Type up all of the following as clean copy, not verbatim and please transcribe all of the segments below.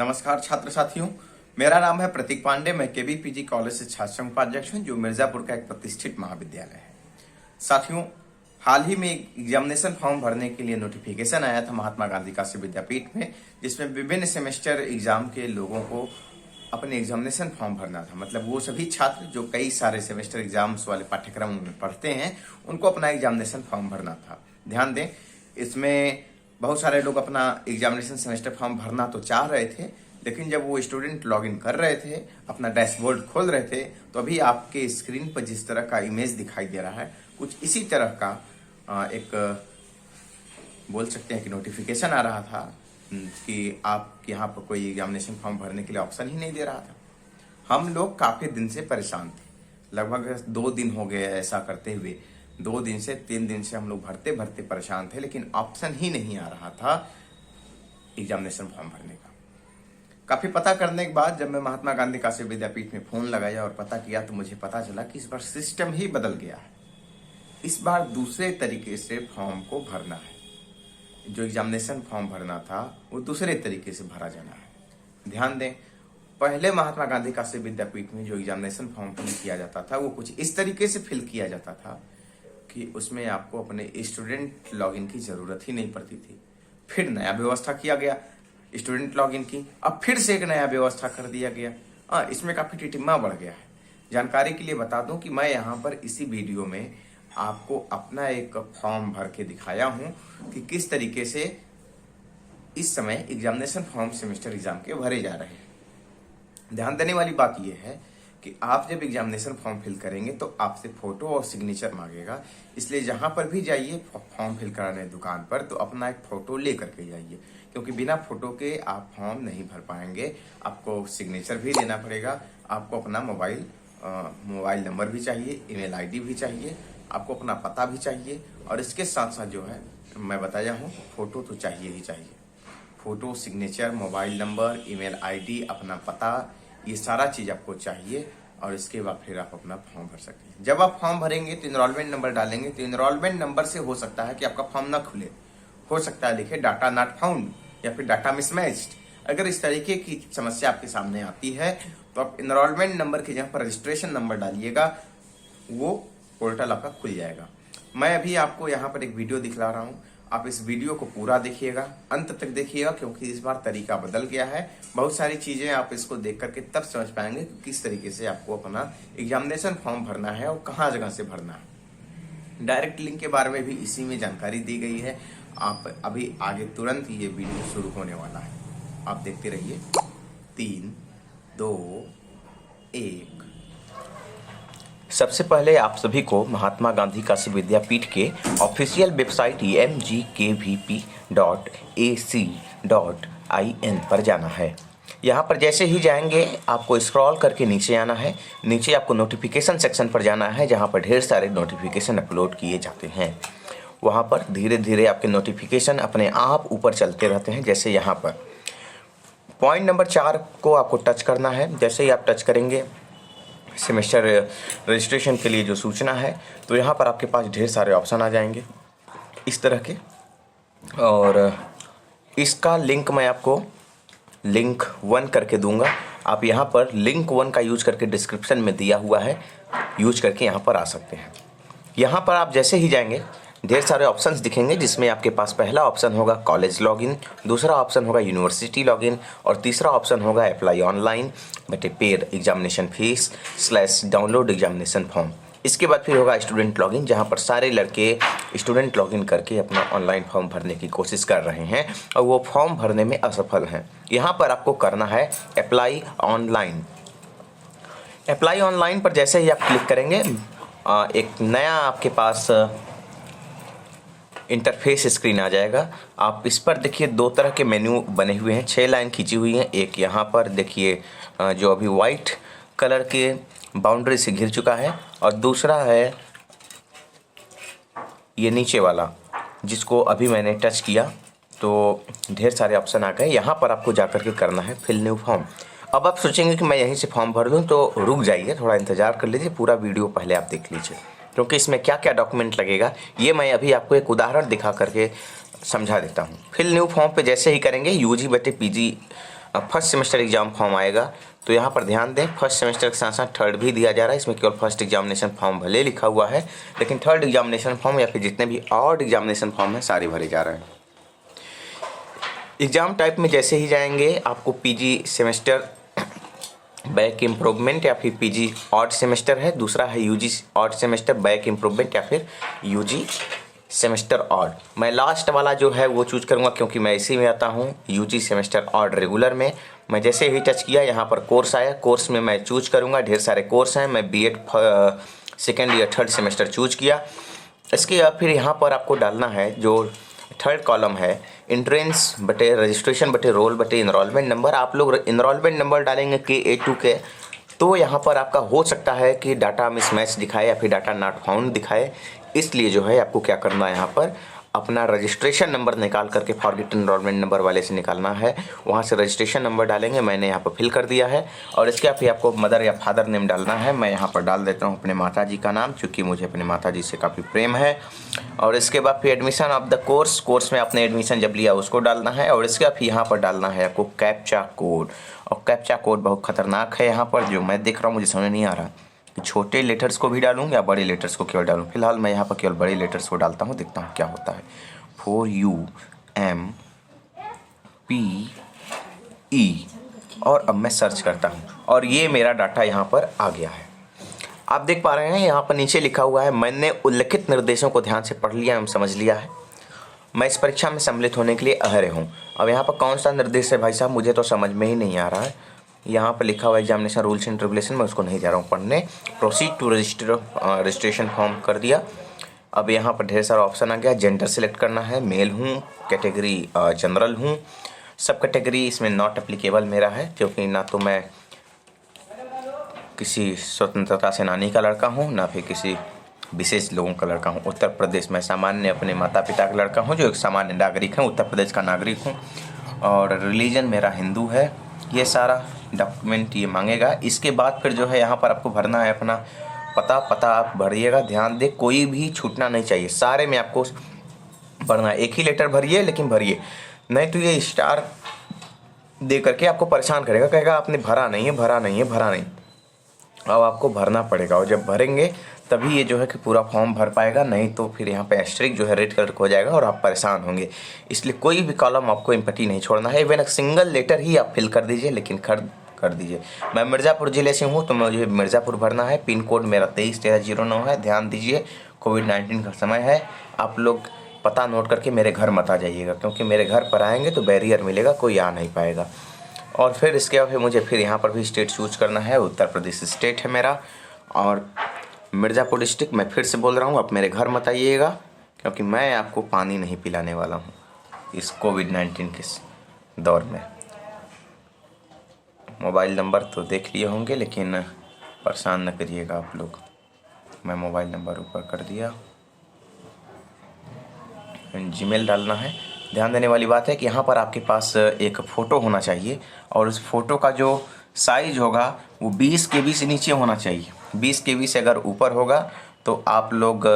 नमस्कार छात्र साथियों, मेरा नाम है प्रतीक पांडे। मैं केबी पीजी कॉलेज से छात्र संघ उपाध्यक्ष हूं, जो मिर्जापुर का एक प्रतिष्ठित महाविद्यालय है। साथियों, हाल ही में एग्जामिनेशन फॉर्म भरने के लिए नोटिफिकेशन आया था महात्मा गांधी काशी विद्यापीठ में, जिसमें विभिन्न सेमेस्टर एग्जाम के लोगों को अपने एग्जामिनेशन फॉर्म भरना था। मतलब वो सभी छात्र जो कई सारे सेमेस्टर एग्जाम्स वाले पाठ्यक्रम में पढ़ते हैं, उनको अपना एग्जामिनेशन फॉर्म भरना था। ध्यान दें, इसमें बहुत सारे लोग अपना एग्जामिनेशन सेमेस्टर फॉर्म भरना तो चाह रहे थे, लेकिन जब वो स्टूडेंट लॉगिन कर रहे थे, अपना डैशबोर्ड खोल रहे थे, तो अभी आपके स्क्रीन पर जिस तरह का इमेज दिखाई दे रहा है, कुछ इसी तरह का एक बोल सकते हैं कि नोटिफिकेशन आ रहा था कि आप यहाँ पर कोई एग्जामिनेशन फॉर्म भरने के लिए ऑप्शन ही नहीं दे रहा था। हम लोग काफी दिन से परेशान थे, लगभग 2 दिन हो गए ऐसा करते हुए। 2 दिन से 3 दिन से हम लोग भरते भरते परेशान थे, लेकिन ऑप्शन ही नहीं आ रहा था एग्जामिनेशन फॉर्म भरने का। काफी पता करने के बाद जब मैं महात्मा गांधी काशी विद्यापीठ में फोन लगाया और पता किया, तो मुझे पता चला कि इस बार सिस्टम ही बदल गया है। इस बार दूसरे तरीके से फॉर्म को भरना है। जो एग्जामिनेशन फॉर्म भरना था वो दूसरे तरीके से भरा जाना है। ध्यान दें, पहले महात्मा गांधी काशी विद्यापीठ में जो एग्जामिनेशन फॉर्म फिल किया जाता था, वो कुछ इस तरीके से फिल किया जाता था कि उसमें आपको अपने स्टूडेंट लॉगिन की जरूरत ही नहीं पड़ती थी। फिर नया व्यवस्था किया गया स्टूडेंट लॉगिन की, अब फिर से एक नया व्यवस्था कर दिया गया। इसमें काफी टिटिम्मा बढ़ गया है। जानकारी के लिए बता दूं कि मैं यहाँ पर इसी वीडियो में आपको अपना एक फॉर्म भर के दिखाया हूं कि किस तरीके से इस समय एग्जामिनेशन फॉर्म सेमेस्टर एग्जाम के भरे जा रहे हैं। ध्यान देने वाली बात यह है कि आप जब एग्जामिनेशन फॉर्म फिल करेंगे तो आपसे फोटो और सिग्नेचर मांगेगा, इसलिए जहां पर भी जाइए फॉर्म फिल कराने दुकान पर, तो अपना एक फोटो ले करके जाइए, क्योंकि बिना फोटो के आप फॉर्म नहीं भर पाएंगे। आपको सिग्नेचर भी देना पड़ेगा, आपको अपना मोबाइल नंबर भी चाहिए, ईमेल आईडी भी चाहिए, आपको अपना पता भी चाहिए, और इसके साथ साथ जो है मैं बताया हूँ, फोटो तो चाहिए ही चाहिए। Photo, signature, mobile number, email ID, अपना पता, ये सारा चीज आपको चाहिए, और इसके बाद फिर आप अपना फॉर्म भर सकते हैं। जब आप फॉर्म भरेंगे तो इनरोलमेंट नंबर डालेंगे, तो इनरोलमेंट नंबर से हो सकता है कि आपका फॉर्म ना खुले, हो सकता है लिखे डाटा नॉट फाउंड या फिर डाटा मिसमैच्ड। अगर इस तरीके की समस्या आपके सामने आती है, तो आप इनरोलमेंट नंबर के जगह पर रजिस्ट्रेशन नंबर डालिएगा, वो पोर्टल आपका खुल जाएगा। मैं अभी आपको यहाँ पर एक वीडियो दिखला रहा हूँ, आप इस वीडियो को पूरा देखिएगा, अंत तक देखिएगा, क्योंकि इस बार तरीका बदल गया है। बहुत सारी चीजें आप इसको देख करके तब समझ पाएंगे कि किस तरीके से आपको अपना एग्जामिनेशन फॉर्म भरना है और कहाँ जगह से भरना है। डायरेक्ट लिंक के बारे में भी इसी में जानकारी दी गई है। आप अभी आगे तुरंत ये वीडियो शुरू होने वाला है, आप देखते रहिए। 3, 2, 1। सबसे पहले आप सभी को महात्मा गांधी काशी विद्यापीठ के ऑफिशियल वेबसाइट mgkvp.ac.in पर जाना है। यहाँ पर जैसे ही जाएंगे आपको स्क्रॉल करके नीचे आना है। नीचे आपको नोटिफिकेशन सेक्शन पर जाना है, जहाँ पर ढेर सारे नोटिफिकेशन अपलोड किए जाते हैं। वहाँ पर धीरे धीरे आपके नोटिफिकेशन अपने आप ऊपर चलते रहते हैं। जैसे यहाँ पर पॉइंट नंबर 4 को आपको टच करना है। जैसे ही आप टच करेंगे, सेमेस्टर रजिस्ट्रेशन के लिए जो सूचना है, तो यहाँ पर आपके पास ढेर सारे ऑप्शन आ जाएंगे इस तरह के, और इसका लिंक मैं आपको लिंक 1 करके दूंगा। आप यहाँ पर लिंक 1 का यूज करके डिस्क्रिप्शन में दिया हुआ है, यूज करके यहाँ पर आ सकते हैं। यहाँ पर आप जैसे ही जाएंगे, ढेर सारे ऑप्शंस दिखेंगे, जिसमें आपके पास पहला ऑप्शन होगा कॉलेज लॉगिन, दूसरा ऑप्शन होगा यूनिवर्सिटी लॉगिन, और तीसरा ऑप्शन होगा apply online but paid examination fees / download examination form. इसके बाद फिर होगा स्टूडेंट लॉगिन, जहां पर सारे लड़के स्टूडेंट लॉगिन करके अपना ऑनलाइन फॉर्म भरने की कोशिश कर रहे हैं और वो फॉर्म भरने में असफल हैं। यहाँ पर आपको करना है अप्लाई ऑनलाइन। अप्लाई ऑनलाइन पर जैसे ही आप क्लिक करेंगे, एक नया आपके पास इंटरफेस स्क्रीन आ जाएगा। आप इस पर देखिए 2 तरह के मेन्यू बने हुए हैं, 6 लाइन खींची हुई हैं। एक यहाँ पर देखिए जो अभी वाइट कलर के बाउंड्री से घिर चुका है, और दूसरा है ये नीचे वाला, जिसको अभी मैंने टच किया तो ढेर सारे ऑप्शन आ गए। यहाँ पर आपको जाकर के करना है फिल न्यू फॉर्म। अब आप सोचेंगे कि मैं यहीं से फॉर्म भर दूँ, तो रुक जाइए, थोड़ा इंतज़ार कर लीजिए, पूरा वीडियो पहले आप देख लीजिए, क्योंकि इसमें क्या क्या डॉक्यूमेंट लगेगा ये मैं अभी आपको एक उदाहरण दिखा करके समझा देता हूँ। फिल न्यू फॉर्म पे जैसे ही करेंगे, यूजी बटे PG first semester exam form आएगा। तो यहाँ पर ध्यान दें, फर्स्ट सेमेस्टर के साथ साथ थर्ड भी दिया जा रहा है। इसमें केवल फर्स्ट एग्जामिनेशन फॉर्म भले लिखा हुआ है, लेकिन थर्ड एग्जामिनेशन फॉर्म या फिर जितने भी ऑड एग्जामिनेशन फॉर्म हैं सारे भरे जा रहे हैं। एग्ज़ाम टाइप में जैसे ही जाएंगे, आपको पीजी सेमेस्टर बैक इम्प्रूवमेंट या फिर पीजी ऑड सेमेस्टर है, दूसरा है UG odd semester back improvement या फिर यूजी सेमेस्टर ऑड। मैं लास्ट वाला जो है वो चूज करूँगा, क्योंकि मैं इसी में आता हूँ यूजी सेमेस्टर ऑड रेगुलर में। मैं जैसे ही टच किया, यहाँ पर कोर्स आया, कोर्स में मैं चूज करूँगा। ढेर सारे कोर्स हैं, मैं बीएड सेकेंड या थर्ड सेमेस्टर चूज किया। इसके बाद फिर यहाँ पर आपको डालना है जो थर्ड कॉलम है, एंट्रेंस बटे रजिस्ट्रेशन बटे रोल बटे इनरोलमेंट नंबर। आप लोग इनरोलमेंट नंबर डालेंगे K82 के, तो यहाँ पर आपका हो सकता है कि डाटा मिसमैच दिखाए या फिर डाटा नॉट फाउंड दिखाए। इसलिए जो है आपको क्या करना है, यहाँ पर अपना रजिस्ट्रेशन नंबर निकाल करके फॉरगेट एनरोलमेंट नंबर वाले से निकालना है, वहाँ से रजिस्ट्रेशन नंबर डालेंगे। मैंने यहाँ पर फिल कर दिया है। और इसके बाद फिर आपको मदर या फादर नेम डालना है। मैं यहाँ पर डाल देता हूँ अपने माता जी का नाम, क्योंकि मुझे अपने माता जी से काफ़ी प्रेम है। और इसके बाद फिर एडमिशन ऑफ द कोर्स में आपने एडमिशन जब लिया उसको डालना है। और इसके बाद फिर यहाँ पर डालना है आपको कैप्चा कोड। और कैप्चा कोड बहुत खतरनाक है यहाँ पर, जो मैं देख रहा हूँ मुझे समझ नहीं आ रहा कि छोटे लेटर्स को भी डालूँ या बड़े लेटर्स को केवल डालूँ। फिलहाल मैं यहाँ पर केवल बड़े लेटर्स को डालता हूँ, देखता हूँ क्या होता है। 4UMPE और अब मैं सर्च करता हूँ और ये मेरा डाटा यहाँ पर आ गया है। आप देख पा रहे हैं यहाँ पर नीचे लिखा हुआ है, मैंने उल्लिखित निर्देशों को ध्यान से पढ़ लिया एवं समझ लिया है। मैं इस परीक्षा में सम्मिलित होने के लिए अहर्य हूँ। अब यहाँ पर कौन सा निर्देश है भाई साहब, मुझे तो समझ में ही नहीं आ रहा है। यहाँ पर लिखा हुआ एग्जामिनेशन रूल्स एंड रेगुलेशन, मैं उसको नहीं जा रहा हूँ पढ़ने। प्रोसीड टू रजिस्ट्रेशन फॉर्म कर दिया। अब यहाँ पर ढेर सारा ऑप्शन आ गया। जेंडर सेलेक्ट करना है, मेल हूँ, कैटेगरी जनरल हूँ। सब कैटेगरी इसमें नॉट एप्लीकेबल मेरा है, क्योंकि ना तो मैं किसी स्वतंत्रता सेनानी का लड़का हूँ, ना फिर किसी विशेष लोगों का लड़का हूँ। उत्तर प्रदेश में सामान्य अपने माता पिता का लड़का हूँ, जो एक सामान्य नागरिक है, उत्तर प्रदेश का नागरिक हूँ। और रिलीजन मेरा हिंदू है। ये सारा डॉक्यूमेंट ये मांगेगा। इसके बाद फिर जो है यहाँ पर आपको भरना है अपना पता आप भरिएगा। ध्यान दे, कोई भी छूटना नहीं चाहिए, सारे में आपको भरना है। एक ही लेटर भरिए, लेकिन भरिए, नहीं तो ये स्टार दे करके आपको परेशान करेगा, कहेगा आपने भरा नहीं है, भरा नहीं है, भरा नहीं। अब आपको भरना पड़ेगा, और जब भरेंगे तभी ये जो है कि पूरा फॉर्म भर पाएगा, नहीं तो फिर यहाँ पे एस्टेरिक जो है रेड कलर हो जाएगा और आप परेशान होंगे। इसलिए कोई भी कॉलम आपको एम्प्टी नहीं छोड़ना है। इवन एक सिंगल लेटर ही आप फिल कर दीजिए, लेकिन कर दीजिए। मैं मिर्ज़ापुर ज़िले से हूँ, तो मुझे मिर्ज़ापुर भरना है। पिन कोड मेरा 231309 है। ध्यान दीजिए, कोविड-19 का समय है। आप लोग पता नोट करके मेरे घर मत आ जाइएगा, क्योंकि मेरे घर पर आएंगे तो बैरियर मिलेगा, कोई आ नहीं पाएगा। और फिर इसके बाद मुझे फिर यहाँ पर भी स्टेट चूज करना है। उत्तर प्रदेश स्टेट है मेरा, और मिर्ज़ापुर डिस्ट्रिक्ट। मैं फिर से बोल रहा हूँ, आप मेरे घर मत आइएगा, क्योंकि मैं आपको पानी नहीं पिलाने वाला हूँ इस कोविड-19 के दौर में। मोबाइल नंबर तो देख लिए होंगे, लेकिन परेशान न करिएगा आप लोग। मैं मोबाइल नंबर ऊपर कर दिया। जीमेल डालना है। ध्यान देने वाली बात है कि यहाँ पर आपके पास एक फ़ोटो होना चाहिए, और उस फोटो का जो साइज होगा वो 20 KB से नीचे होना चाहिए। 20 KB से अगर ऊपर होगा तो आप लोग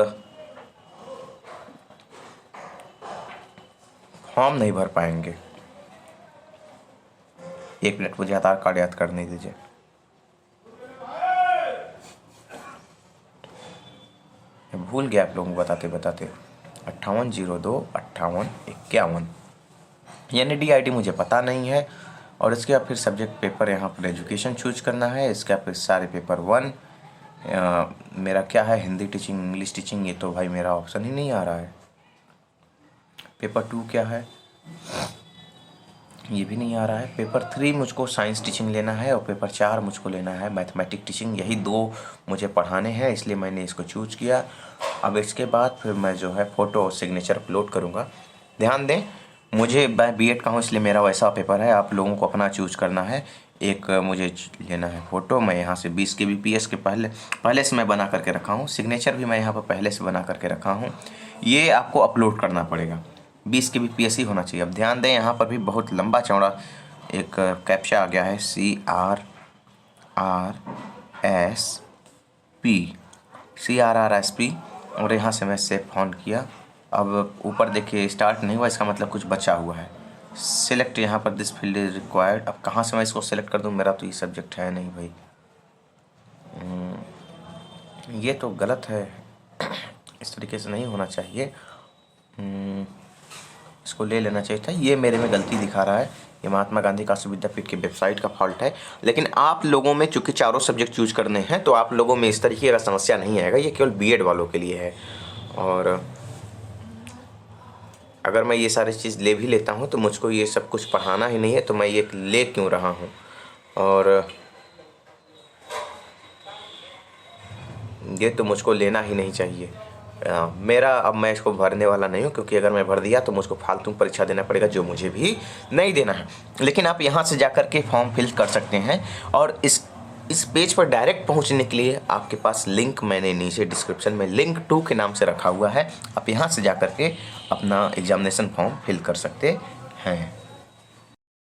फॉर्म नहीं भर पाएंगे। 1 मिनट, मुझे आधार कार्ड याद करने दीजिए। भूल गया आप लोगों को बताते 58025851, यानी DID मुझे पता नहीं है। और इसके बाद फिर सब्जेक्ट पेपर यहाँ पर एजुकेशन चूज करना है। इसके बाद फिर सारे पेपर 1 मेरा क्या है, हिंदी टीचिंग, इंग्लिश टीचिंग, ये तो भाई मेरा ऑप्शन ही नहीं आ रहा है। पेपर 2 क्या है, ये भी नहीं आ रहा है। पेपर 3 मुझको साइंस टीचिंग लेना है, और पेपर 4 मुझको लेना है मैथमेटिक टीचिंग। यही 2 मुझे पढ़ाने हैं, इसलिए मैंने इसको चूज किया। अब इसके बाद फिर मैं जो है फ़ोटो और सिग्नेचर अपलोड करूँगा। ध्यान दें, मुझे मैं BED का हूँ, इसलिए मेरा वैसा पेपर है। आप लोगों को अपना चूज करना है। एक मुझे लेना है फ़ोटो, मैं यहाँ से 20 kbps के पहले से मैं बना करके रखा हूँ। सिग्नेचर भी मैं यहाँ पर पहले से बना करके रखा हूँ। ये आपको अपलोड करना पड़ेगा, 20 kbps ही होना चाहिए। अब ध्यान दें, यहाँ पर भी बहुत लंबा चौड़ा एक कैप्चा आ गया है, CRRSP, और यहाँ से मैं सेव फोन किया। अब ऊपर देखिए स्टार्ट नहीं हुआ, इसका मतलब कुछ बचा हुआ है। सिलेक्ट यहाँ पर दिस फील्ड इज रिक्वायर्ड। अब कहाँ से मैं इसको सिलेक्ट कर दूँ, मेरा तो ये सब्जेक्ट है नहीं भाई। ये तो गलत है, इस तरीके से नहीं होना चाहिए। इसको ले लेना चाहिए था। ये मेरे में गलती दिखा रहा है, ये महात्मा गांधी काशी विद्यापीठ की वेबसाइट का फॉल्ट है। लेकिन आप लोगों में चूंकि चारों सब्जेक्ट चूज करने हैं तो आप लोगों में इस तरीके का समस्या नहीं आएगा, ये केवल बीएड वालों के लिए है। और अगर मैं ये सारी चीज़ ले भी लेता हूँ तो मुझको ये सब कुछ पढ़ाना ही नहीं है, तो मैं ये ले क्यों रहा हूँ। और ये तो मुझको लेना ही नहीं चाहिए। मेरा अब मैं इसको भरने वाला नहीं हूँ, क्योंकि अगर मैं भर दिया तो मुझको फालतू परीक्षा देना पड़ेगा, जो मुझे भी नहीं देना है। लेकिन आप यहाँ से जाकर के फॉर्म फिल कर सकते हैं। और इस पेज पर डायरेक्ट पहुँचने के लिए आपके पास लिंक मैंने नीचे डिस्क्रिप्शन में लिंक 2 के नाम से रखा हुआ है। आप यहाँ से जाकर के अपना एग्जामिनेशन फॉर्म फिल कर सकते हैं।